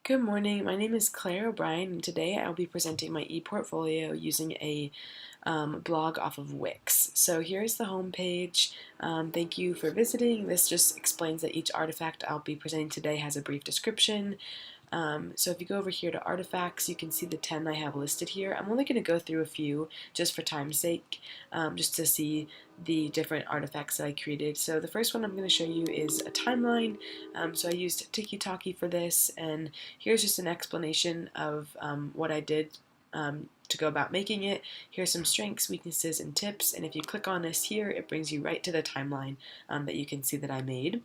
Good morning, my name is Claire O'Brien, and today I'll be presenting my ePortfolio using a blog off of Wix. So here's the home page. Thank you for visiting. This just explains that each artifact I'll be presenting today has a brief description. So if you go over here to artifacts, you can see the 10 I have listed here. I'm only going to go through a few just for time's sake, just to see the different artifacts that I created. So the first one I'm going to show you is a timeline. So I used Tiki-Taki for this, and here's just an explanation of what I did to go about making it. Here's some strengths, weaknesses, and tips, and if you click on this here, it brings you right to the timeline that you can see that I made.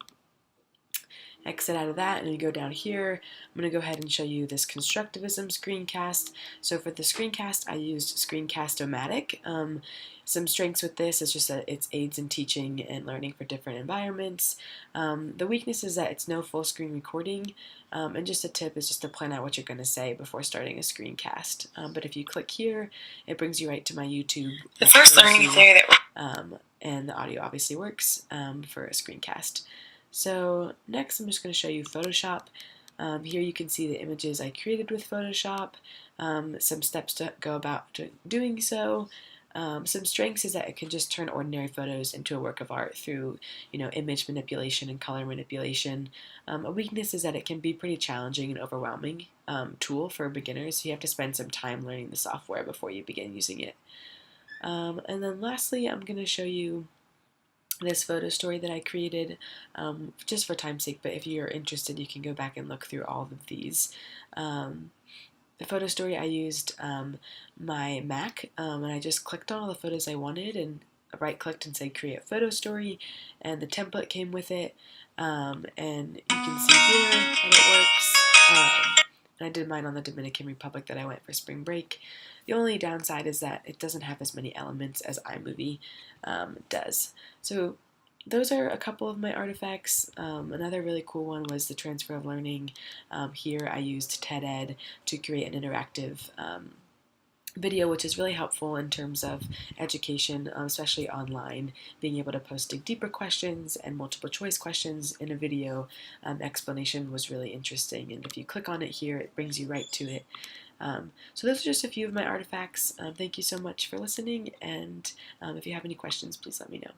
Exit out of that and you go down here. I'm going to go ahead and show you this constructivism screencast. So for the screencast, I used Screencast-O-Matic. Some strengths with this is just that it aids in teaching and learning for different environments. The weakness is that it's no full screen recording, and just a tip is just to plan out what you're going to say before starting a screencast. But if you click here, it brings you right to my YouTube. The first learning theory and the audio obviously works for a screencast. So next I'm just going to show you Photoshop. Here you can see the images I created with Photoshop, some steps to go about doing so. Some strengths is that it can just turn ordinary photos into a work of art through, image manipulation and color manipulation. A weakness is that it can be pretty challenging and overwhelming tool for beginners, so you have to spend some time learning the software before you begin using it. And then lastly, I'm going to show you this photo story that I created just for time's sake, but if you're interested, you can go back and look through all of these. The photo story, I used my Mac, and I just clicked on all the photos I wanted and right-clicked and said create photo story, and the template came with it, and you can see here that it works. And I did mine on the Dominican Republic that I went for spring break. The only downside is that it doesn't have as many elements as iMovie does. So those are a couple of my artifacts. Another really cool one was the transfer of learning. Here I used TED-Ed to create an interactive video, which is really helpful in terms of education, especially online. Being able to post deeper questions and multiple choice questions in a video explanation was really interesting, and if you click on it here, it brings you right to it. So those are just a few of my artifacts. Thank you so much for listening, and if you have any questions, please let me know.